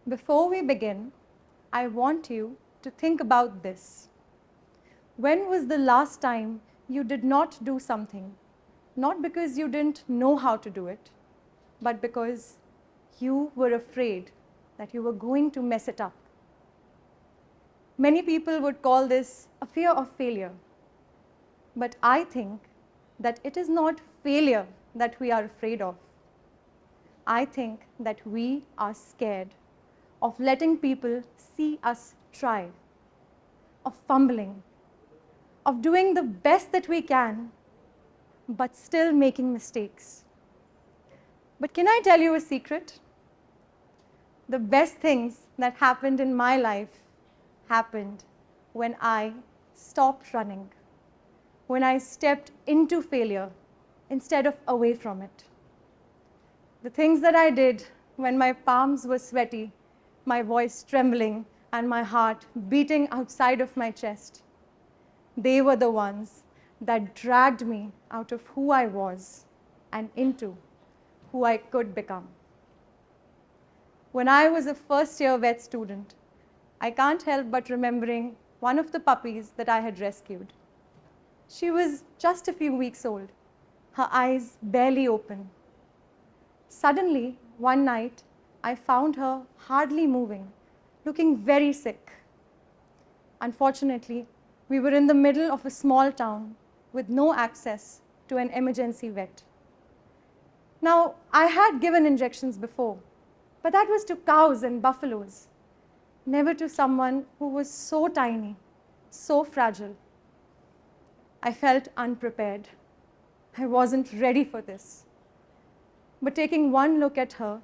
Before we begin, I want you to think about this. When was the last time you did not do something, not because you didn't know how to do it, but because you were afraid that you were going to mess it up? Many people would call this a fear of failure. But I think that it is not failure that we are afraid of. I think that we are scared of letting people see us try, of fumbling, of doing the best that we can, but still making mistakes. But can I tell you a secret? The best things that happened in my life happened when I stopped running, when I stepped into failure instead of away from it. The things that I did when my palms were sweaty, my voice trembling, and my heart beating outside of my chest, they were the ones that dragged me out of who I was and into who I could become. When I was a first-year vet student, I can't help but remembering one of the puppies that I had rescued. She was just a few weeks old, her eyes barely open. Suddenly, one night, I found her hardly moving, looking very sick. Unfortunately, we were in the middle of a small town with no access to an emergency vet. Now, I had given injections before, but that was to cows and buffaloes, never to someone who was so tiny, so fragile. I felt unprepared. I wasn't ready for this. But taking one look at her,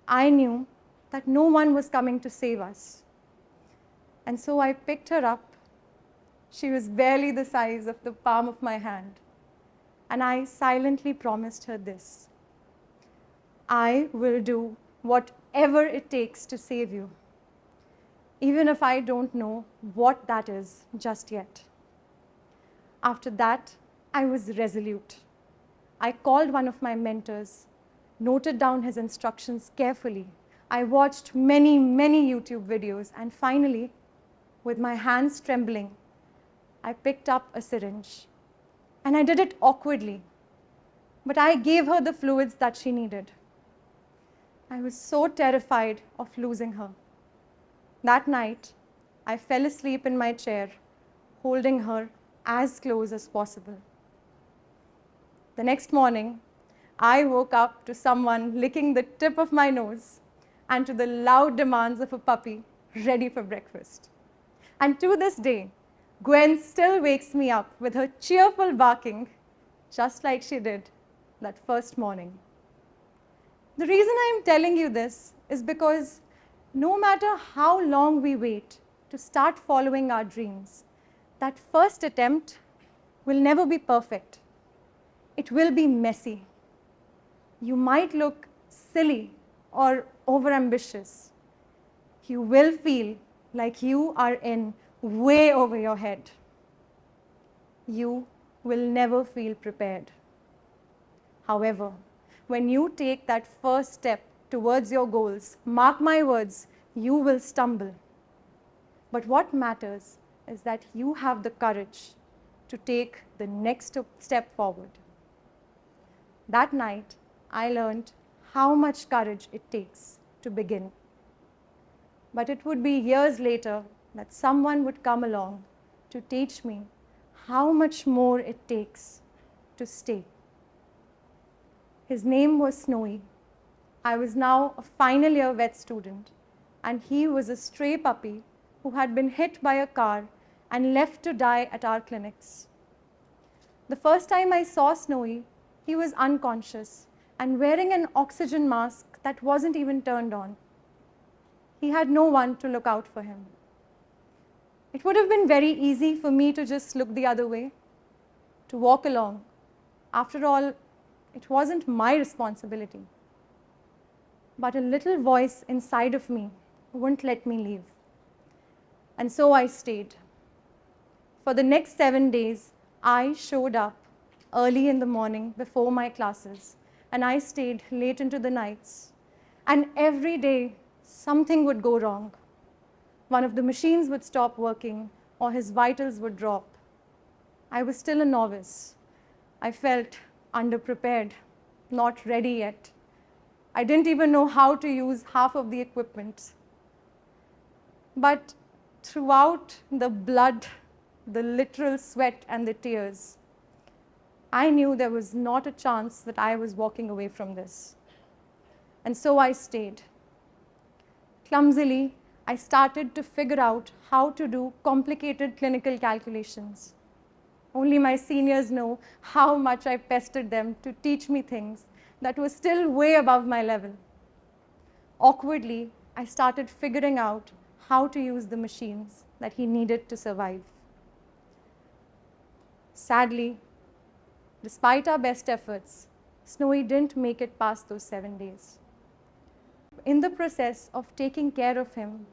I knew that no one was coming to save us. And so I picked her up. She was barely the size of the palm of my hand. And I silently promised her this: I will do whatever it takes to save you, even if I don't know what that is just yet. After that, I was resolute. I called one of my mentors, noted down his instructions carefully. I watched many, many YouTube videos, and finally, with my hands trembling, I picked up a syringe. And I did it awkwardly, but I gave her the fluids that she needed. I was so terrified of losing her. That night, I fell asleep in my chair, holding her as close as possible. The next morning, I woke up to someone licking the tip of my nose and to the loud demands of a puppy ready for breakfast. And to this day, Gwen still wakes me up with her cheerful barking, just like she did that first morning. The reason I'm telling you this is because no matter how long we wait to start following our dreams, that first attempt will never be perfect. It will be messy. You might look silly or overambitious. You will feel like you are in way over your head. You will never feel prepared. However, when you take that first step towards your goals, mark my words, you will stumble. But what matters is that you have the courage to take the next step forward. That night, I learned how much courage it takes to begin. But it would be years later that someone would come along to teach me how much more it takes to stay. His name was Snowy. I was now a final year vet student, and he was a stray puppy who had been hit by a car and left to die at our clinics. The first time I saw Snowy, he was unconscious and wearing an oxygen mask that wasn't even turned on. He had no one to look out for him. It would have been very easy for me to just look the other way, to walk along. After all, it wasn't my responsibility. But a little voice inside of me wouldn't let me leave. And so I stayed. For the next 7 days, I showed up early in the morning before my classes, and I stayed late into the nights. And every day, something would go wrong. One of the machines would stop working or his vitals would drop. I was still a novice. I felt underprepared, not ready yet. I didn't even know how to use half of the equipment. But throughout the blood, the literal sweat and the tears, I knew there was not a chance that I was walking away from this. And so I stayed. Clumsily, I started to figure out how to do complicated clinical calculations. Only my seniors know how much I pestered them to teach me things that were still way above my level. Awkwardly, I started figuring out how to use the machines that he needed to survive. Sadly, despite our best efforts, Snowy didn't make it past those 7 days. In the process of taking care of him,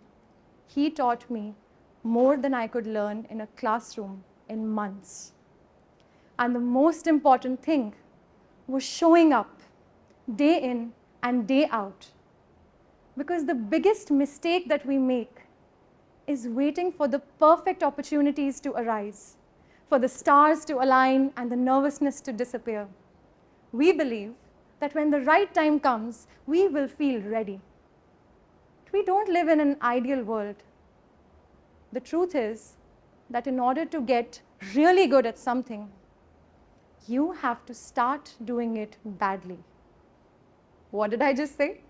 he taught me more than I could learn in a classroom in months. And the most important thing was showing up day in and day out. Because the biggest mistake that we make is waiting for the perfect opportunities to arise, for the stars to align and the nervousness to disappear. We believe that when the right time comes, we will feel ready. We don't live in an ideal world. The truth is that in order to get really good at something, you have to start doing it badly. What did I just say?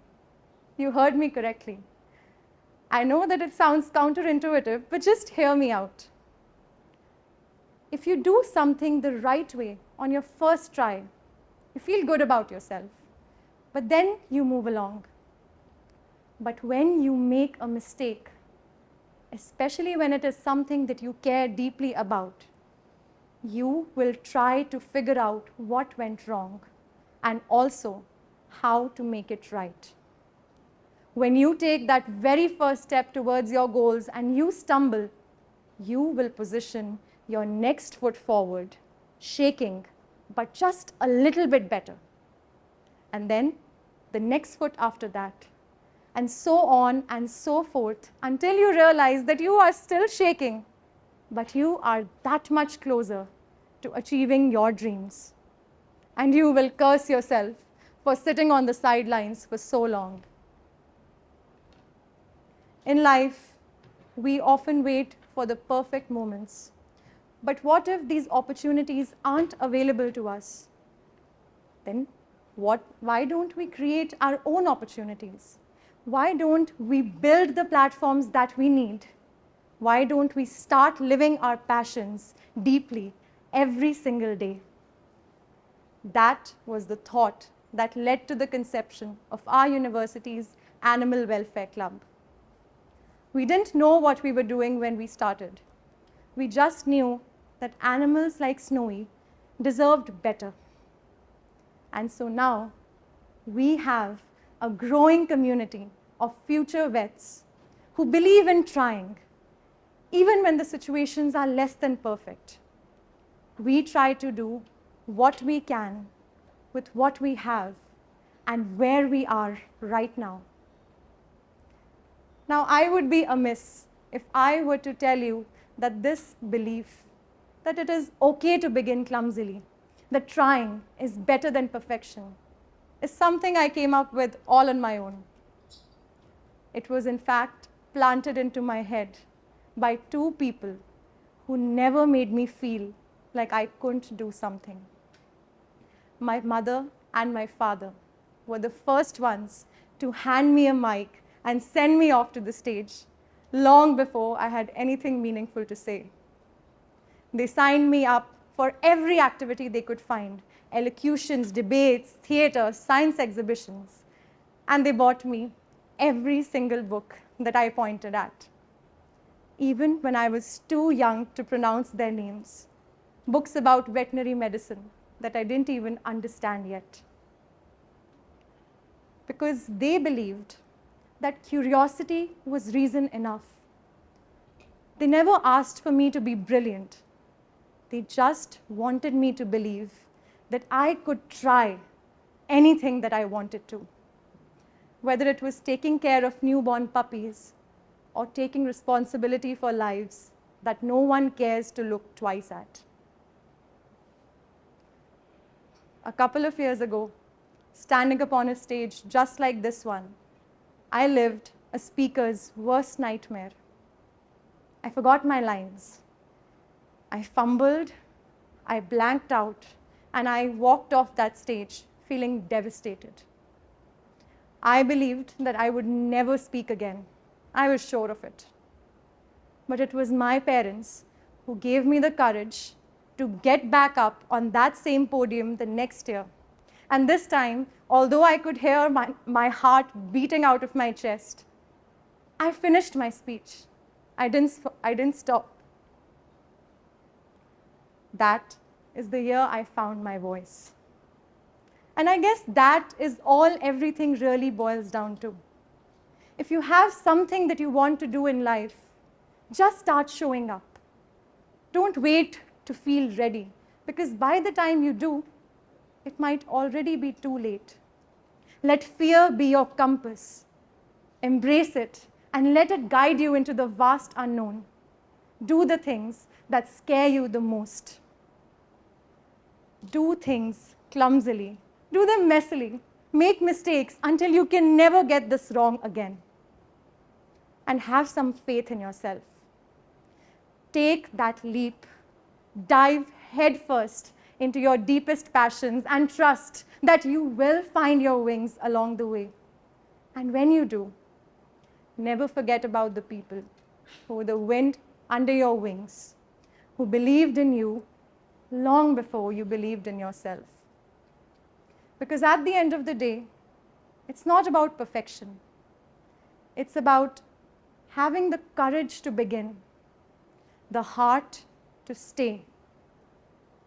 You heard me correctly. I know that it sounds counterintuitive, but just hear me out. If you do something the right way on your first try, you feel good about yourself, but then you move along. But when you make a mistake, especially when it is something that you care deeply about, you will try to figure out what went wrong and also how to make it right. When you take that very first step towards your goals and you stumble, you will position your next foot forward, shaking, but just a little bit better. And then the next foot after that, and so on and so forth, until you realize that you are still shaking, but you are that much closer to achieving your dreams. And you will curse yourself for sitting on the sidelines for so long. In life, we often wait for the perfect moments. But what if these opportunities aren't available to us? Then why don't we create our own opportunities? Why don't we build the platforms that we need? Why don't we start living our passions deeply every single day? That was the thought that led to the conception of our university's Animal Welfare Club. We didn't know what we were doing when we started. We just knew that animals like Snowy deserved better. And so now we have a growing community of future vets who believe in trying, even when the situations are less than perfect. We try to do what we can with what we have and where we are right now. Now, I would be amiss if I were to tell you that this belief, that it is okay to begin clumsily, that trying is better than perfection, is something I came up with all on my own. It was in fact planted into my head by two people who never made me feel like I couldn't do something. My mother and my father were the first ones to hand me a mic and send me off to the stage long before I had anything meaningful to say. They signed me up for every activity they could find: elocutions, debates, theater, science exhibitions. And they bought me every single book that I pointed at, even when I was too young to pronounce their names. Books about veterinary medicine that I didn't even understand yet. Because they believed that curiosity was reason enough. They never asked for me to be brilliant. They just wanted me to believe that I could try anything that I wanted to. whether it was taking care of newborn puppies or taking responsibility for lives that no one cares to look twice at. A couple of years ago, standing upon a stage just like this one, I lived a speaker's worst nightmare. I forgot my lines. I fumbled, I blanked out, and I walked off that stage feeling devastated. I believed that I would never speak again. I was sure of it. But it was my parents who gave me the courage to get back up on that same podium the next year. And this time, although I could hear my heart beating out of my chest, I finished my speech. I didn't stop. That is the year I found my voice. And I guess that is all everything really boils down to. If you have something that you want to do in life, just start showing up. Don't wait to feel ready, because by the time you do, it might already be too late. Let fear be your compass. Embrace it and let it guide you into the vast unknown. Do the things that scare you the most. Do things clumsily. Do them messily. Make mistakes until you can never get this wrong again. And have some faith in yourself. Take that leap. Dive headfirst into your deepest passions and trust that you will find your wings along the way. And when you do, never forget about the people who were the wind under your wings, who believed in you long before you believed in yourself. Because at the end of the day, it's not about perfection. It's about having the courage to begin, the heart to stay,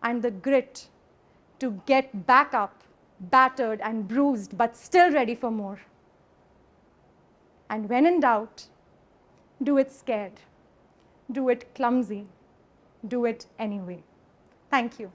and the grit to get back up, battered and bruised, but still ready for more. And when in doubt, do it scared, do it clumsy, do it anyway. Thank you.